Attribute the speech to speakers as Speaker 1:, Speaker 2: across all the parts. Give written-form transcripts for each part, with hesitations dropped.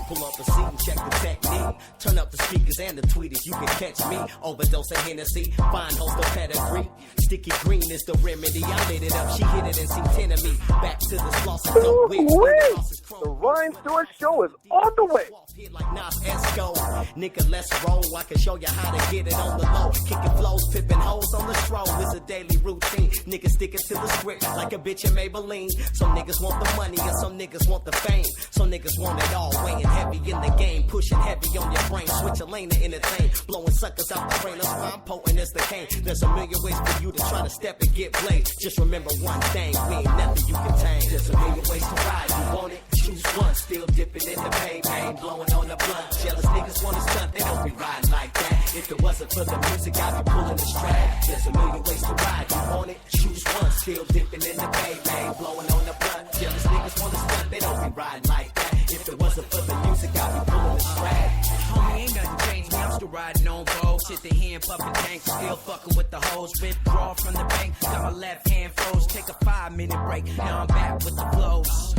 Speaker 1: Pull up the seat and check the technique. Turn up the speakers and the tweeters. You can catch me. Overdose of Hennessy. Fine host of pedigree. Sticky green is the remedy. I lit it up. She hit it and seen 10 of me. Back to the floss and dope wigs.
Speaker 2: The Ryan Stewart Show is on the way.
Speaker 1: Like Nas Esco. Nigga, let's roll. I can show you how to get it on the low. Kicking flows, pipping hoes on the stroll. It's a daily routine. Niggas sticking to the script like a bitch in Maybelline. Some niggas want the money and some niggas want the fame. Some niggas want it all. Weighing heavy in the game. Pushing heavy on your brain. Switch a lane to entertain. Blowing suckers out the brain. That's why I'm potent as the cane. There's a million ways for you to try to step and get played. Just remember one thing. We ain't nothing you can tame. There's a million ways to ride. You want it? Choose one. Still dipping in the pain. Blowing on the blunt. Jealous niggas want to stunt, they don't be riding like that. If it wasn't for the music, I'd be pulling the strap. There's a million ways to ride, you want it? Choose one, still dipping in the bay, blowing on the blunt. Jealous niggas want to stunt, they don't be riding like that. If it wasn't for the music, I'd be pulling the strap.
Speaker 3: Homie, ain't nothing changed me, I'm still riding on Vogue. Sit the hand, puffin' tank, still fucking with the hoes. Withdraw from the bank, got my left hand froze. Take a 5-minute break, now I'm back with the flows.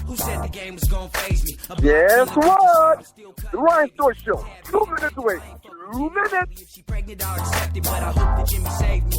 Speaker 3: Who said the game was gonna phase me?
Speaker 2: Guess what? The Ryan Stewart Show. 2 minutes away. 2 minutes.
Speaker 3: She pregnant, I'll accept it, but I hope that Jimmy saved me.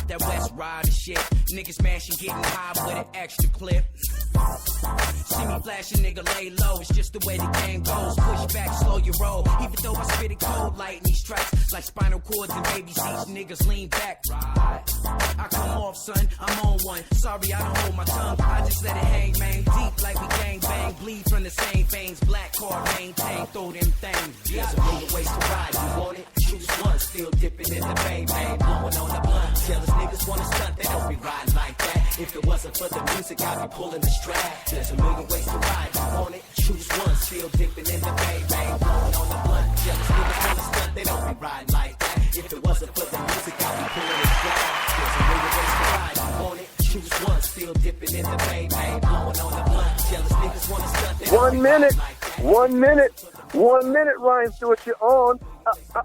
Speaker 3: That West Rider shit. Niggas smashing, getting high with an extra clip. See me flashing, nigga, lay low. It's just the way the game goes. Push back, slow your roll. Even though I spit it cold, lightning strikes like spinal cords and baby seats. Niggas lean back. I come off, son. I'm on one. Sorry, I don't hold my tongue. I just let it hang, man. Deep like we gang bang. Bleed from the same veins. Black card maintain. Throw them things.
Speaker 1: There's a million ways to ride. You want it? Choose one. Still dipping in the bay, blowing on the blunt. Jealous niggas want to stunt, they don't be riding like that. If it wasn't for the music, I'd be pulling the strap. There's a million ways to ride. You want it? Choose one. Still dipping in the bay, blowing on the blunt. Jealous niggas want to stunt, they don't be riding like that. If it wasn't for the music, I'd be pulling the strap. There's a million ways to ride. You want it? Choose one. Still dipping in the bay, blowing on the blunt. Jealous niggas want to stunt, they don't
Speaker 2: 1
Speaker 1: be
Speaker 2: minute.
Speaker 1: riding like that.
Speaker 2: 1 minute. 1 minute, Ryan Stewart, you're on.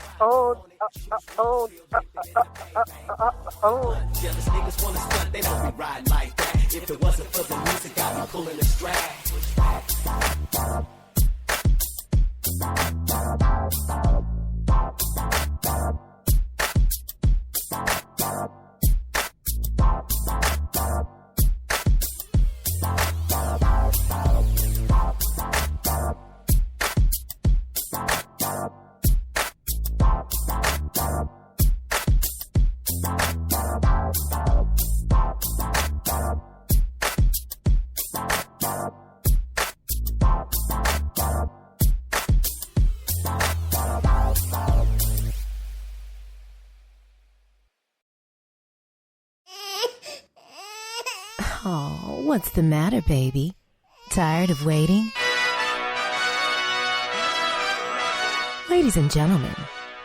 Speaker 2: On.
Speaker 1: Jealous niggas wanna stunt, they don't be riding like that. If it wasn't for the music, I'd be pulling the strap.
Speaker 4: Oh, what's the matter, baby? Tired of waiting? Ladies and gentlemen,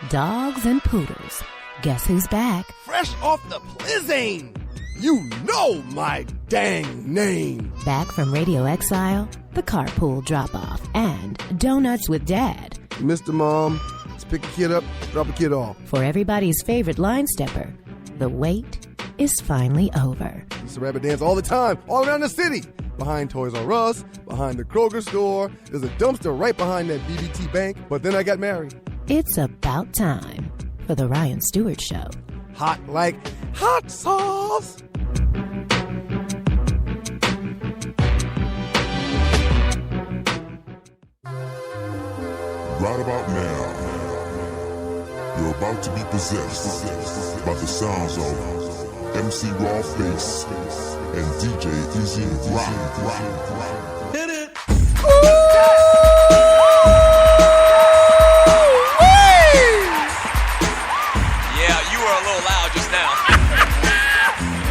Speaker 4: dogs and poodles, guess who's back?
Speaker 5: Fresh off the Plizzane! You know my dang name!
Speaker 4: Back from Radio Exile, The Carpool Drop-Off, and Donuts with Dad.
Speaker 5: Mr. Mom, let's pick a kid up, drop a kid off.
Speaker 4: For everybody's favorite line stepper, the wait is finally over.
Speaker 5: Used to rabbit dance all the time, all around the city. Behind Toys R Us, behind the Kroger store. There's a dumpster right behind that BB&T bank. But then I got married.
Speaker 4: It's about time for the Ryan Stewart Show.
Speaker 5: Hot like hot sauce.
Speaker 6: Right about now, you're about to be possessed by the sounds of MC Raw Face and DJ Easy Rock.
Speaker 3: Hit it!
Speaker 7: Yeah, you were a little loud just now.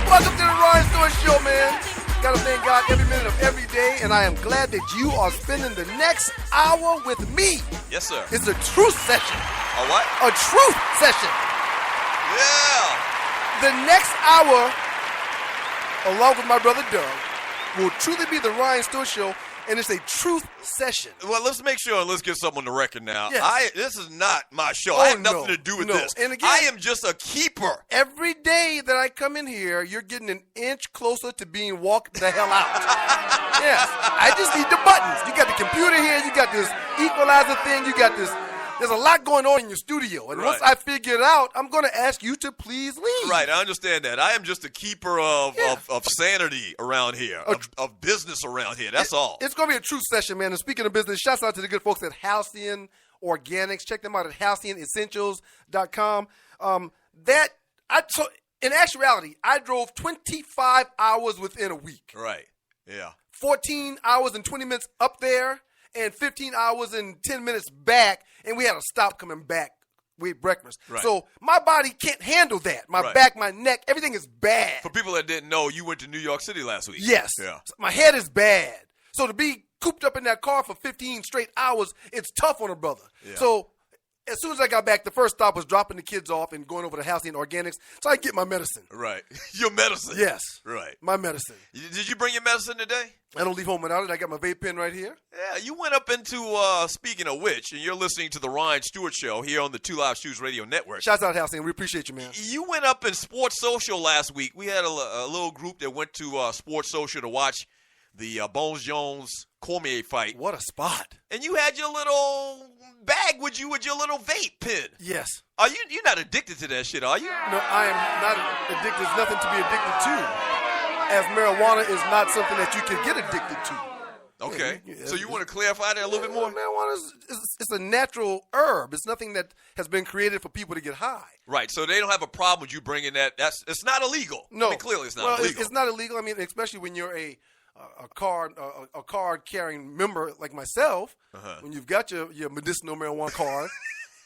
Speaker 5: Welcome to the Ryan Stewart Show, man. Gotta thank God every minute of every day, and I am glad that you are spending the next hour with me.
Speaker 7: Yes, sir.
Speaker 5: It's a truth session.
Speaker 7: A what?
Speaker 5: A truth session.
Speaker 7: Yeah.
Speaker 5: The next hour, along with my brother Doug, will truly be the Ryan Stewart Show, and it's a truth session.
Speaker 7: Well, let's make sure and let's get something on the record now.
Speaker 5: Yes.
Speaker 7: This is not my show.
Speaker 5: Oh,
Speaker 7: I have nothing
Speaker 5: no.
Speaker 7: to do with
Speaker 5: No.
Speaker 7: this.
Speaker 5: And again,
Speaker 7: I am just a keeper.
Speaker 5: Every day that I come in here, you're getting an inch closer to being walked the hell out. Yes. I just need the buttons. You got the computer here. You got this equalizer thing. You got this. There's a lot going on in your studio. And once I figure it out, I'm going to ask you to please leave.
Speaker 7: Right, I understand that. I am just a keeper of sanity around here, of business around here. That's all.
Speaker 5: It's going to be a true session, man. And speaking of business, shouts out to the good folks at Halcyon Organics. Check them out at halcyonessentials.com. So in actuality, I drove 25 hours within a week.
Speaker 7: Right, yeah.
Speaker 5: 14 hours and 20 minutes up there and 15 hours and 10 minutes back, and we had to stop coming back. We ate breakfast.
Speaker 7: Right.
Speaker 5: So my body can't handle that. My back, my neck, everything is bad.
Speaker 7: For people that didn't know, you went to New York City last week.
Speaker 5: Yes.
Speaker 7: Yeah.
Speaker 5: My head is bad. So to be cooped up in that car for 15 straight hours, it's tough on a brother. Yeah. So as soon as I got back, the first stop was dropping the kids off and going over to Halcyon Organics so I can get my medicine.
Speaker 7: Right. Your medicine.
Speaker 5: Yes.
Speaker 7: Right.
Speaker 5: My medicine.
Speaker 7: Did you bring your medicine today?
Speaker 5: I don't leave home without it. I got my vape pen right here.
Speaker 7: Yeah, you went up into, speaking of which, and you're listening to the Ryan Stewart Show here on the Two Live Shoes Radio Network.
Speaker 5: Shouts out, Halcyon. We appreciate you, man.
Speaker 7: You went up in Sports Social last week. We had a little group that went to Sports Social to watch the Bones Jones-Cormier fight.
Speaker 5: What a spot.
Speaker 7: And you had your little bag with you with your little vape pen.
Speaker 5: Yes.
Speaker 7: You're not addicted to that shit, are you?
Speaker 5: No, I am not addicted. There's nothing to be addicted to, as marijuana is not something that you can get addicted to.
Speaker 7: Okay. So you want to clarify that a little bit more?
Speaker 5: Marijuana is a natural herb. It's nothing that has been created for people to get high.
Speaker 7: Right. So they don't have a problem with you bringing that. It's not illegal.
Speaker 5: No.
Speaker 7: I mean, clearly it's not illegal.
Speaker 5: It's not illegal. I mean, especially when you're a card carrying member like myself, when you've got your medicinal marijuana card,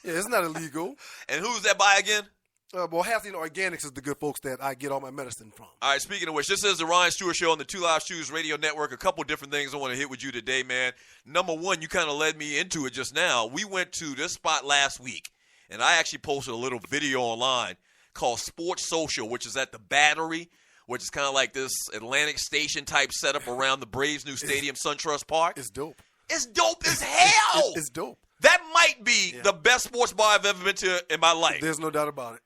Speaker 5: it's not illegal.
Speaker 7: And who's that by again?
Speaker 5: Well, Halcyon Organics is the good folks that I get all my medicine from.
Speaker 7: All right, speaking of which, this is the Ryan Stewart Show on the Two Live Shoes Radio Network. A couple different things I want to hit with you today, man. Number one, you kind of led me into it just now. We went to this spot last week, and I actually posted a little video online called Sports Social, which is at the Battery, which is kind of like this Atlantic Station type setup around the Braves' new stadium, SunTrust Park.
Speaker 5: It's dope.
Speaker 7: It's dope as hell.
Speaker 5: It's dope.
Speaker 7: That might be the best sports bar I've ever been to in my life.
Speaker 5: There's no doubt about it.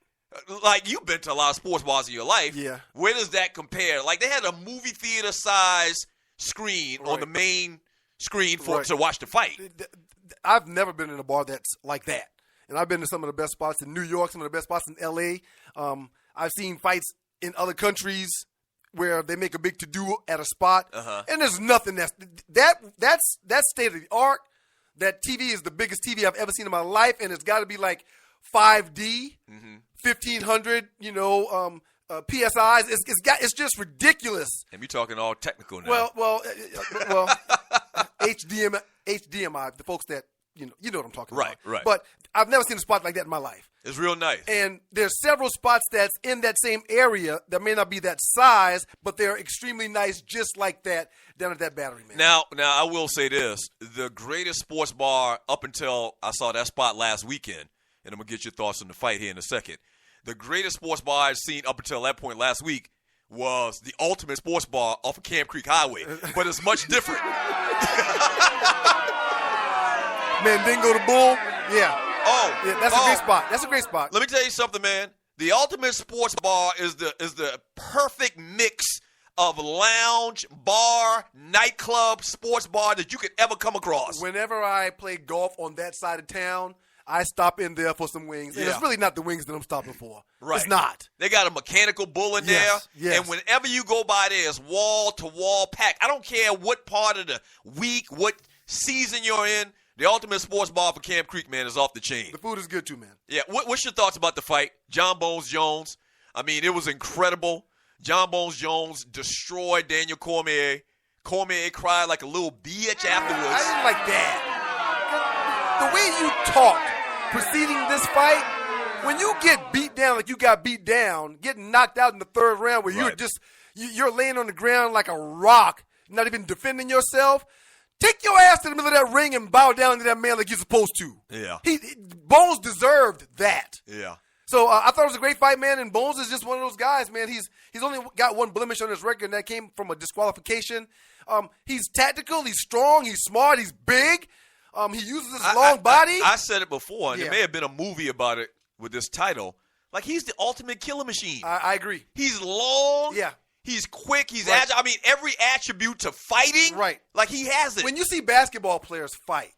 Speaker 7: Like, you've been to a lot of sports bars in your life.
Speaker 5: Yeah.
Speaker 7: Where does that compare? Like, they had a movie theater size screen on the main screen to watch the fight.
Speaker 5: I've never been in a bar that's like that. And I've been to some of the best spots in New York, some of the best spots in L.A. I've seen fights in other countries where they make a big to-do at a spot. And there's nothing that's state of the art. That TV is the biggest TV I've ever seen in my life, and it's got to be like 5D, 1,500, PSIs. It's just ridiculous.
Speaker 7: And you're talking all technical now.
Speaker 5: Well, HDMI, the folks that you know what I'm talking about.
Speaker 7: Right.
Speaker 5: But I've never seen a spot like that in my life.
Speaker 7: It's real nice.
Speaker 5: And there's several spots that's in that same area that may not be that size, but they're extremely nice, just like that down at that Battery, man.
Speaker 7: Now I will say this: the greatest sports bar up until I saw that spot last weekend, and I'm gonna get your thoughts on the fight here in a second. The greatest sports bar I've seen up until that point last week was the Ultimate Sports Bar off of Camp Creek Highway, but it's much different.
Speaker 5: Mandingo the Bull, yeah.
Speaker 7: Yeah,
Speaker 5: that's a great spot. That's a great spot.
Speaker 7: Let me tell you something, man. The Ultimate Sports Bar is the perfect mix of lounge, bar, nightclub, sports bar that you could ever come across.
Speaker 5: Whenever I play golf on that side of town, I stop in there for some wings. And it's really not the wings that I'm stopping for.
Speaker 7: Right.
Speaker 5: It's not.
Speaker 7: They got a mechanical bull in there.
Speaker 5: Yes.
Speaker 7: And whenever you go by there, it's wall-to-wall packed. I don't care what part of the week, what season you're in. The Ultimate Sports Bar for Camp Creek, man, is off the chain.
Speaker 5: The food is good, too, man.
Speaker 7: Yeah. What's your thoughts about the fight? John Bones Jones. I mean, it was incredible. John Bones Jones destroyed Daniel Cormier. Cormier cried like a little bitch afterwards.
Speaker 5: I didn't like that. The way you talked preceding this fight, when you get beat down like you got beat down, getting knocked out in the third round where you're laying on the ground like a rock, not even defending yourself, take your ass to the middle of that ring and bow down to that man like you're supposed to.
Speaker 7: Yeah.
Speaker 5: Bones deserved that.
Speaker 7: Yeah.
Speaker 5: So I thought it was a great fight, man. And Bones is just one of those guys, man. He's only got one blemish on his record, and that came from a disqualification. He's tactical. He's strong. He's smart. He's big. He uses his long body.
Speaker 7: I said it before, and
Speaker 5: Yeah.
Speaker 7: there may have been a movie about it with this title. Like, he's the ultimate killer machine.
Speaker 5: I agree.
Speaker 7: He's long.
Speaker 5: Yeah.
Speaker 7: He's quick. He's
Speaker 5: Right.
Speaker 7: agile. I mean, every attribute to fighting.
Speaker 5: Right.
Speaker 7: Like, he has it.
Speaker 5: When you see basketball players fight,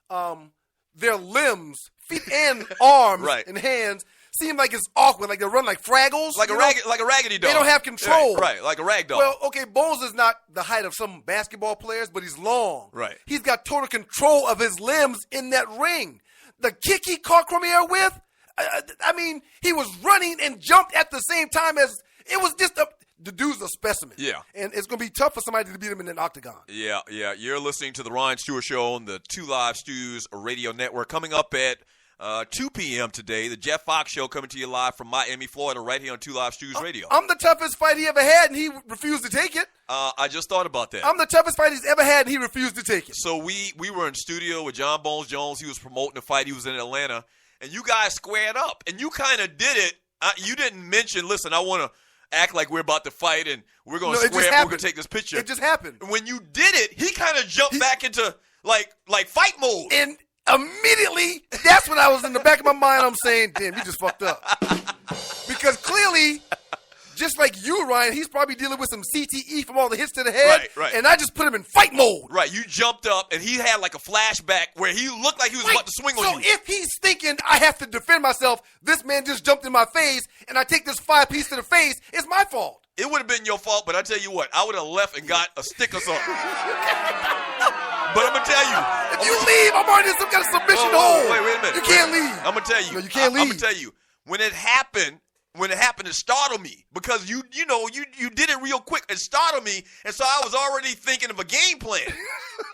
Speaker 5: their limbs, feet and arms
Speaker 7: Right.
Speaker 5: and hands seem like it's awkward, like they run like Fraggles.
Speaker 7: like
Speaker 5: you
Speaker 7: a
Speaker 5: know?
Speaker 7: raggedy dog.
Speaker 5: They don't have control.
Speaker 7: Right, like a rag dog.
Speaker 5: Well, okay, Bones is not the height of some basketball players, but he's long.
Speaker 7: Right.
Speaker 5: He's got total control of his limbs in that ring. The kick he caught Cormier with, I mean, he was running and jumped at the same time as it was just the dude's a specimen.
Speaker 7: Yeah.
Speaker 5: And it's going to be tough for somebody to beat him in an octagon.
Speaker 7: Yeah. You're listening to the Ryan Stewart Show on the 2 Live Stews Radio Network. Coming up at 2 p.m. today, the Jeff Fox Show coming to you live from Miami, Florida, right here on 2 Live Stews Radio.
Speaker 5: I'm the toughest fight he ever had, and he refused to take it.
Speaker 7: I just thought about that.
Speaker 5: I'm the toughest fight he's ever had, and he refused to take it.
Speaker 7: So we were in studio with John Bones Jones. He was promoting the fight. He was in Atlanta. And you guys squared up. And you kind of did it. You didn't mention, listen, I want to act like we're about to fight and we're going to square up. We're going to take this picture.
Speaker 5: It just happened.
Speaker 7: And when you did it, he kind of jumped back into like fight mode.
Speaker 5: And immediately, that's when I was in the back of my mind, I'm saying, damn, you just fucked up. Because clearly, just like you, Ryan, he's probably dealing with some CTE from all the hits to the head.
Speaker 7: Right.
Speaker 5: And I just put him in fight mode.
Speaker 7: Right, you jumped up, and he had like a flashback where he looked like he was about to swing on you.
Speaker 5: So if he's thinking I have to defend myself, this man just jumped in my face, and I take this 5-piece to the face, it's my fault.
Speaker 7: It would have been your fault, but I tell you what, I would have left and got a stick or something. But I'm going to tell you.
Speaker 5: If you leave, I'm already in some kind of submission hold.
Speaker 7: Wait a minute.
Speaker 5: You can't leave.
Speaker 7: I'm going to tell you.
Speaker 5: No, you can't leave.
Speaker 7: I'm going to tell you. When it happened, it startled me because you did it real quick. It startled me, and so I was already thinking of a game plan.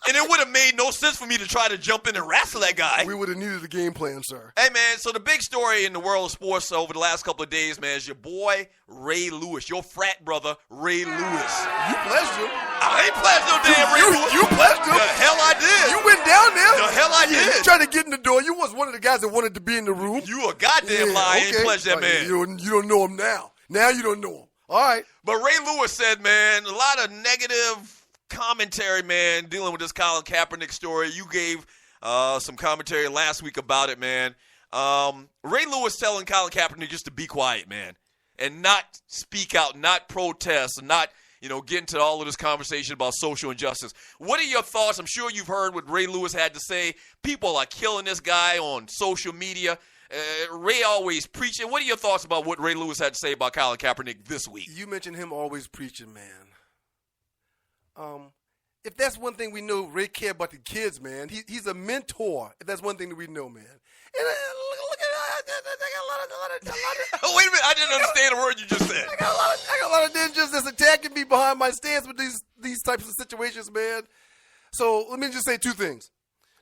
Speaker 7: And it would have made no sense for me to try to jump in and wrestle that guy.
Speaker 5: We would have needed a game plan, sir.
Speaker 7: Hey, man, so the big story in the world of sports over the last couple of days, man, is your boy Ray Lewis, your frat brother Ray Lewis.
Speaker 5: You blessed him.
Speaker 7: I ain't pledged no damn Ray Lewis.
Speaker 5: You blessed him.
Speaker 7: The hell I did.
Speaker 5: You went down there.
Speaker 7: The hell I did.
Speaker 5: You tried to get in the door. You was one of the guys that wanted to be in the room.
Speaker 7: You a goddamn liar. I ain't pledged that man.
Speaker 5: You don't know him now. Now you don't know him. All right.
Speaker 7: But Ray Lewis said, man, a lot of negative commentary, man, dealing with this Colin Kaepernick story. You gave some commentary last week about it, man. Ray Lewis telling Colin Kaepernick just to be quiet, man, and not speak out, not protest, and not, get into all of this conversation about social injustice. What are your thoughts? I'm sure you've heard what Ray Lewis had to say. People are killing this guy on social media. Ray always preaching. What are your thoughts about what Ray Lewis had to say about Colin Kaepernick this week?
Speaker 5: You mentioned him always preaching, man. If that's one thing we know, Ray cared about the kids, man. He's a mentor. If that's one thing that we know, man. And look at I got a lot of
Speaker 7: Wait a minute, I didn't understand a word you just said.
Speaker 5: I got a lot of ninjas that's attacking me behind my stance with these types of situations, man. So let me just say two things.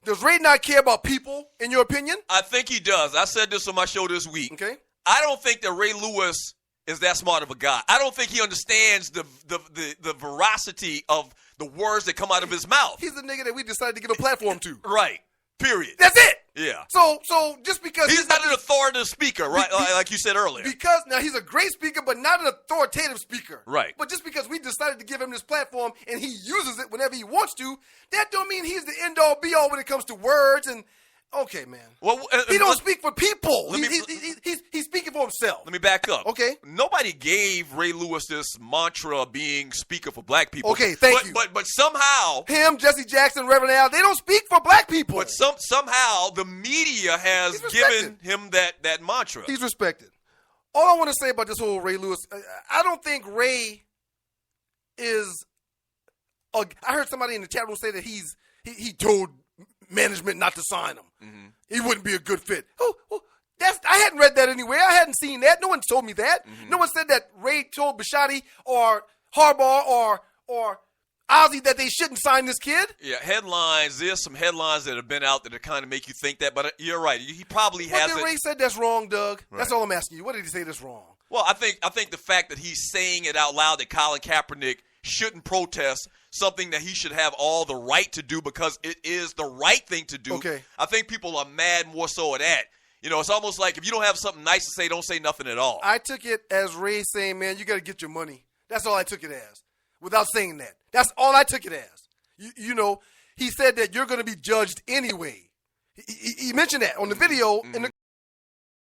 Speaker 5: Does Ray not care about people, in your opinion?
Speaker 7: I think he does. I said this on my show this week.
Speaker 5: Okay.
Speaker 7: I don't think that Ray Lewis is that smart of a guy. I don't think he understands the veracity of the words that come out of his mouth.
Speaker 5: He's the nigga that we decided to give a platform to.
Speaker 7: Right. Period.
Speaker 5: That's it.
Speaker 7: Yeah.
Speaker 5: So just because
Speaker 7: he's not an authoritative speaker, right? Like you said earlier.
Speaker 5: Because now he's a great speaker, but not an authoritative speaker.
Speaker 7: Right.
Speaker 5: But just because we decided to give him this platform and he uses it whenever he wants to, that don't mean he's the end all be all when it comes to words and. Okay, man.
Speaker 7: Well,
Speaker 5: he don't speak for people. He's speaking for himself.
Speaker 7: Let me back up.
Speaker 5: Okay.
Speaker 7: Nobody gave Ray Lewis this mantra of being speaker for black people.
Speaker 5: Okay, thank you.
Speaker 7: But somehow
Speaker 5: him, Jesse Jackson, Reverend Al, they don't speak for black people.
Speaker 7: But somehow the media has given him that mantra.
Speaker 5: He's respected. All I want to say about this whole Ray Lewis, I don't think Ray is. I heard somebody in the chat room say that he told management not to sign him. Mm-hmm. He wouldn't be a good fit. I hadn't read that anywhere. I hadn't seen that. No one told me that. Mm-hmm. No one said that Ray told Bishotti or Harbaugh or Ozzie that they shouldn't sign this kid.
Speaker 7: Yeah, headlines. There's some headlines that have been out that kind of make you think that, but you're right. He probably hasn't.
Speaker 5: What did Ray said that's wrong, Doug?
Speaker 7: Right.
Speaker 5: That's all I'm asking you. What did he say that's wrong?
Speaker 7: Well, I think the fact that he's saying it out loud that Colin Kaepernick shouldn't protest something that he should have all the right to do because it is the right thing to do.
Speaker 5: Okay.
Speaker 7: I think people are mad more so at that. You know, it's almost like if you don't have something nice to say, don't say nothing at all.
Speaker 5: I took it as Ray saying, man, you got to get your money. That's all I took it as, without saying that. That's all I took it as. You know, he said that you're going to be judged anyway. He mentioned that on the video in the